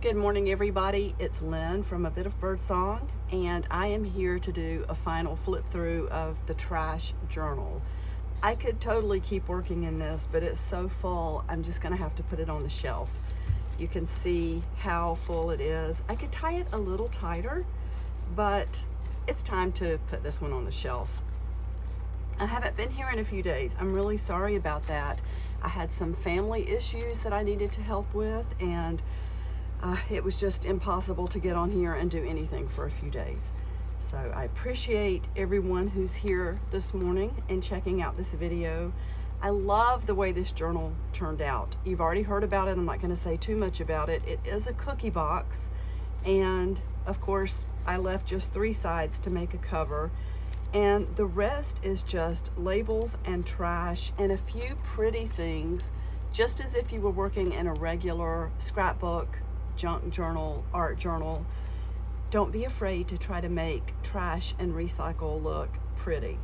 Good morning, everybody. It's Lynn from A Bit of Birdsong, and I am here to do a final flip through of the trash journal. I could totally keep working in this, but it's so full, I'm just gonna have to put it on the shelf. You can see how full it is. I could tie it a little tighter, but it's time to put this one on the shelf. I haven't been here in a few days. I'm really sorry about that. I had some family issues that I needed to help with, and it was just impossible to get on here and do anything for a few days. So I appreciate everyone who's here this morning and checking out this video. I love the way this journal turned out. You've already heard about it. I'm not going to say too much about it. It is a cookie box, and of course I left just 3 sides to make a cover, and the rest is just labels and trash and a few pretty things, just as if you were working in a regular scrapbook, junk journal, art journal. Don't be afraid to try to make trash and recycle look pretty.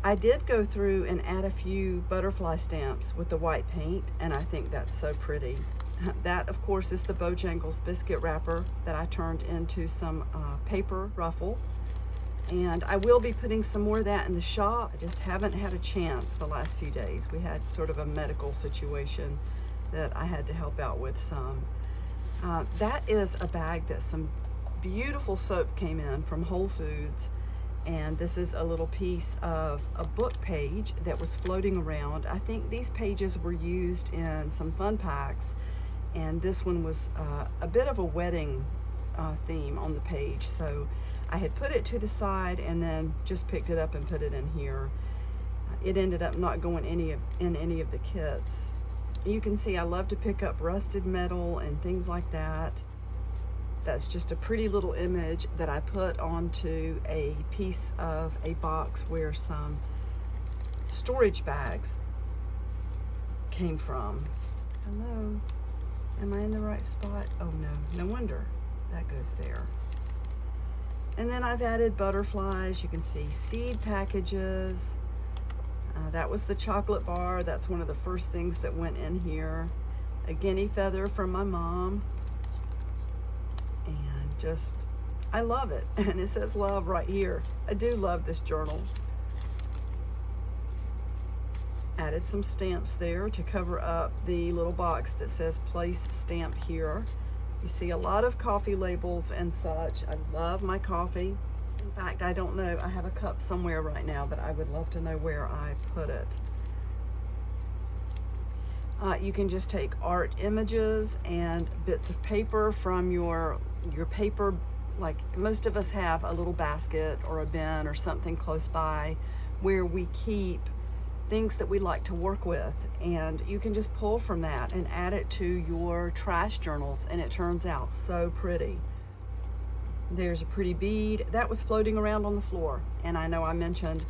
I did go through and add a few butterfly stamps with the white paint, and I think that's so pretty. That, of course, is the Bojangles biscuit wrapper that I turned into some paper ruffle. And I will be putting some more of that in the shop. I just haven't had a chance the last few days. We had sort of a medical situation that I had to help out with some. That is a bag that some beautiful soap came in from Whole Foods, and this is a little piece of a book page that was floating around. I think these pages were used in some fun packs, and this one was a bit of a wedding theme on the page, so I had put it to the side and then just picked it up and put it in here. It ended up not going in any of the kits. You can see I love to pick up rusted metal and things like that. That's just a pretty little image that I put onto a piece of a box where some storage bags came from. Hello, am I in the right spot? Oh no, no wonder that goes there. And then I've added butterflies. You can see seed packages. That was the chocolate bar. That's one of the first things that went in here. A guinea feather from my mom. And just, I love it. And it says love right here. I do love this journal. Added some stamps there to cover up the little box that says place stamp here. You see a lot of coffee labels and such. I love my coffee. In fact, I don't know, I have a cup somewhere right now, but I would love to know where I put it. You can just take art images and bits of paper from your paper, like most of us have a little basket or a bin or something close by where we keep things that we like to work with, and you can just pull from that and add it to your trash journals, and it turns out so pretty. There's a pretty bead that was floating around on the floor, and I know I mentioned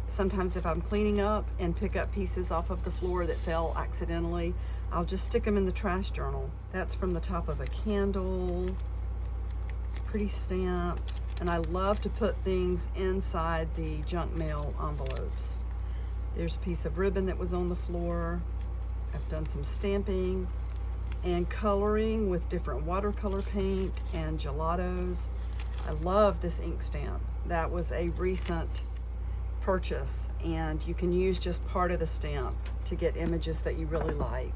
sometimes if I'm cleaning up and pick up pieces off of the floor that fell accidentally, I'll just stick them in the trash journal. That's from the top of a candle, pretty stamp, and I love to put things inside the junk mail envelopes. There's a piece of ribbon that was on the floor. I've done some stamping and coloring with different watercolor paint and gelatos. I love this ink stamp. That was a recent purchase, and you can use just part of the stamp to get images that you really like.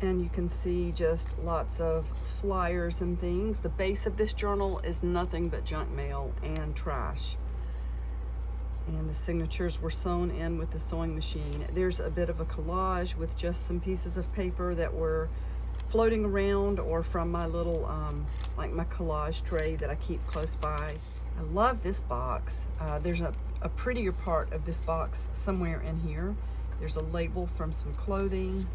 And you can see just lots of flyers and things. The base of this journal is nothing but junk mail and trash. And the signatures were sewn in with the sewing machine. There's a bit of a collage with just some pieces of paper that were floating around or from my little, like my collage tray that I keep close by. I love this box. There's a prettier part of this box somewhere in here. There's a label from some clothing.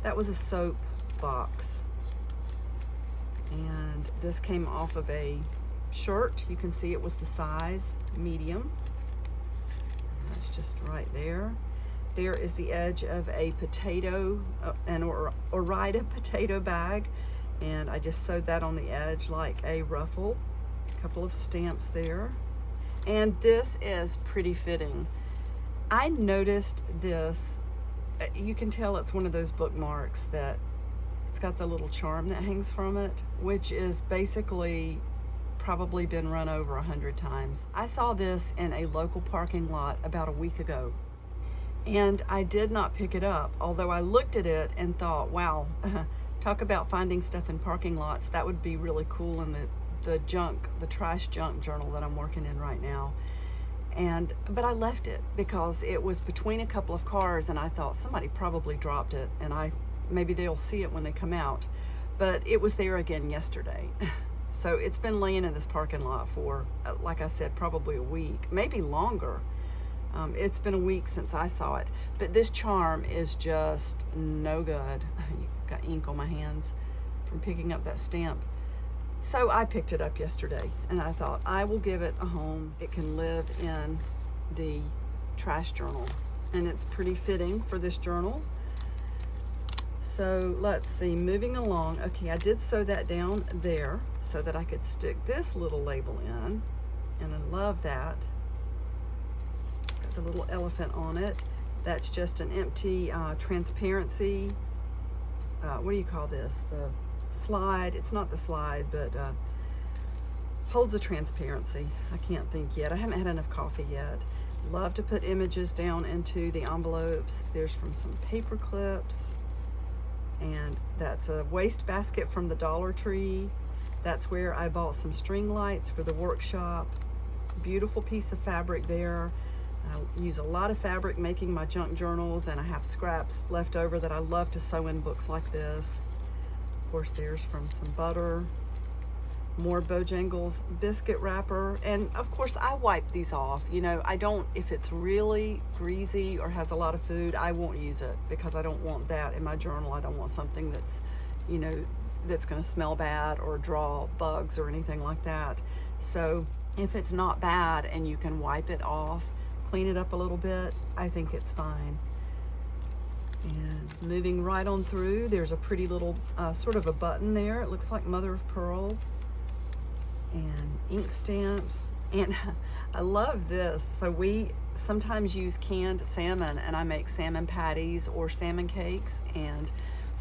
That was a soap box. And this came off of a shirt. You can see it was the size medium. That's just right there. There is the edge of a potato, an Ore-Ida potato bag, and I just sewed that on the edge like a ruffle. A couple of stamps there. And this is pretty fitting. I noticed this, you can tell it's one of those bookmarks that It's got the little charm that hangs from it, which is basically probably been run over 100 times. I saw this in a local parking lot about a week ago, and I did not pick it up, although I looked at it and thought, wow, talk about finding stuff in parking lots. That would be really cool in the trash junk journal that I'm working in right now. But I left it because it was between a couple of cars, and I thought somebody probably dropped it, and maybe they'll see it when they come out. But it was there again yesterday. So it's been laying in this parking lot for, like I said, probably a week, maybe longer. It's been a week since I saw it. But this charm is just no good. Got ink on my hands from picking up that stamp. So I picked it up yesterday, and I thought I will give it a home. It can live in the trash journal, and it's pretty fitting for this journal. So let's see, moving along. Okay, I did sew that down there so that I could stick this little label in, and I love that. Got the little elephant on it. That's just an empty transparency, what do you call this? The slide. It's not the slide, but holds a transparency. I can't think yet. I haven't had enough coffee yet. Love to put images down into the envelopes. There's from some paper clips. And that's a waste basket from the Dollar Tree. That's where I bought some string lights for the workshop. Beautiful piece of fabric there. I use a lot of fabric making my junk journals, and I have scraps left over that I love to sew in books like this. Of course, there's from some butter. More Bojangles biscuit wrapper, and of course I wipe these off. You know, I don't, if it's really greasy or has a lot of food, I won't use it because I don't want that in my journal. I don't want something that's, you know, that's going to smell bad or draw bugs or anything like that. So if it's not bad and you can wipe it off, clean it up a little bit, I think it's fine. And moving right on through, there's a pretty little sort of a button there. It looks like mother of pearl. And ink stamps, and I love this. So we sometimes use canned salmon, and I make salmon patties or salmon cakes and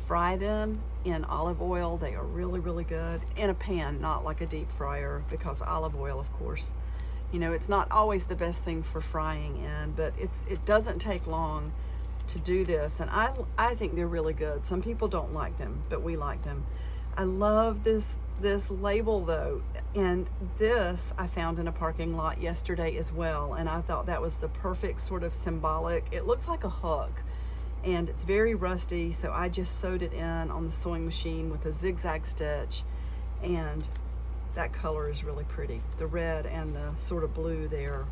fry them in olive oil. They are really, really good in a pan, not like a deep fryer, because olive oil, of course, you know, it's not always the best thing for frying in, but it doesn't take long to do this, and I think they're really good. Some people don't like them, but we like them. I love this label though, and this I found in a parking lot yesterday as well, and I thought that was the perfect sort of symbolic. It looks like a hook, and it's very rusty, so I just sewed it in on the sewing machine with a zigzag stitch, and that color is really pretty, the red and the sort of blue there.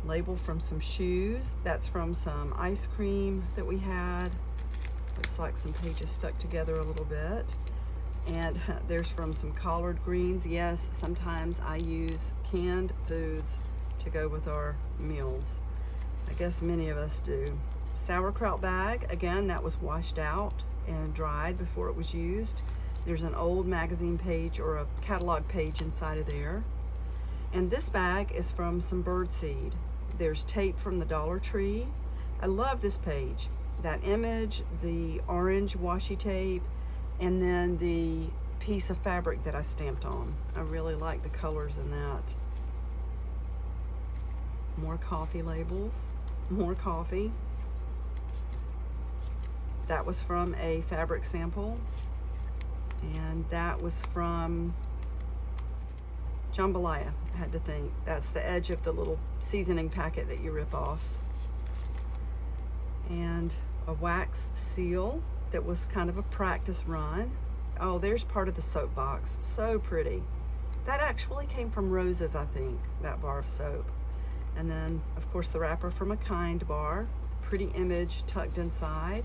Label from some shoes. That's from some ice cream that we had. Looks like some pages stuck together a little bit. And there's from some collard greens. Yes, sometimes I use canned foods to go with our meals. I guess many of us do. Sauerkraut bag, again, that was washed out and dried before it was used. There's an old magazine page or a catalog page inside of there. And this bag is from some birdseed. There's tape from the Dollar Tree. I love this page. That image, the orange washi tape, and then the piece of fabric that I stamped on. I really like the colors in that. More coffee labels, more coffee. That was from a fabric sample, and that was from jambalaya. I had to think. That's the edge of the little seasoning packet that you rip off. And a wax seal that was kind of a practice run. Oh, there's part of the soap box. So pretty. That actually came from Rose's, I think, that bar of soap. And then, of course, the wrapper from a Kind bar. Pretty image tucked inside.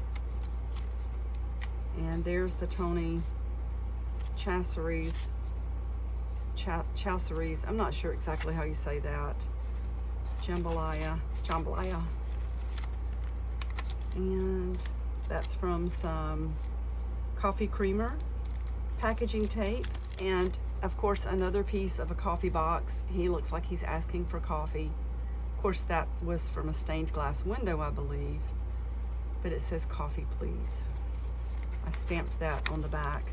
And there's the Tony Chachere's, I'm not sure exactly how you say that. Jambalaya. And that's from some coffee creamer, packaging tape, and of course another piece of a coffee box. He looks like he's asking for coffee. Of course, that was from a stained glass window, I believe, but it says coffee please. I stamped that on the back.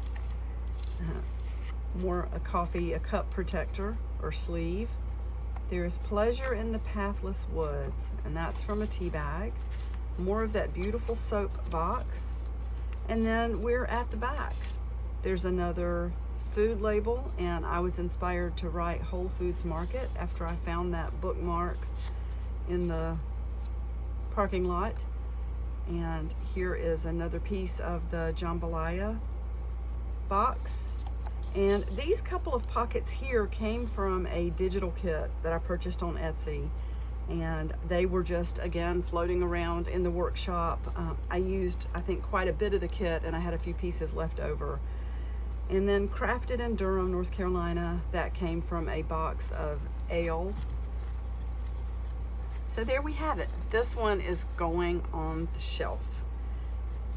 A cup protector or sleeve. There is pleasure in the pathless woods, and that's from a tea bag. More of that beautiful soap box. And then we're at the back. There's another food label, and I was inspired to write Whole Foods Market after I found that bookmark in the parking lot. And here is another piece of the jambalaya box. And these couple of pockets here came from a digital kit that I purchased on Etsy. And they were just, again, floating around in the workshop. I used, I think, quite a bit of the kit, and I had a few pieces left over. And then crafted in Durham, North Carolina, that came from a box of ale. So there we have it. This one is going on the shelf.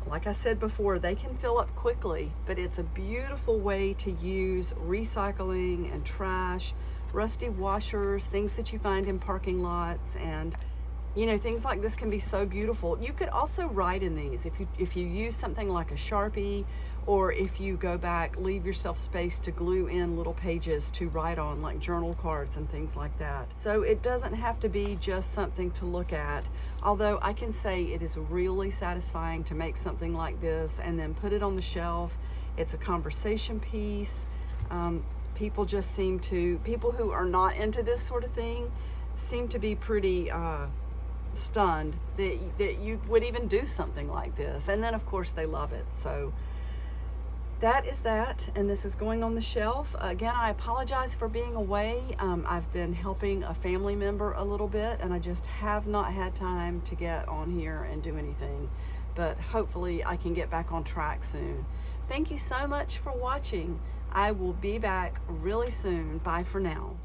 Like I said before, they can fill up quickly, but it's a beautiful way to use recycling and trash, rusty washers, things that you find in parking lots, and you know, things like this can be so beautiful. You could also write in these if you use something like a Sharpie, or if you go back, leave yourself space to glue in little pages to write on, like journal cards and things like that. So it doesn't have to be just something to look at, although I can say it is really satisfying to make something like this and then put it on the shelf. It's a conversation piece. People who are not into this sort of thing seem to be pretty stunned that you would even do something like this. And then of course they love it. So that is that, and this is going on the shelf. Again, I apologize for being away. I've been helping a family member a little bit, and I just have not had time to get on here and do anything. But hopefully I can get back on track soon. Thank you so much for watching. I will be back really soon. Bye for now.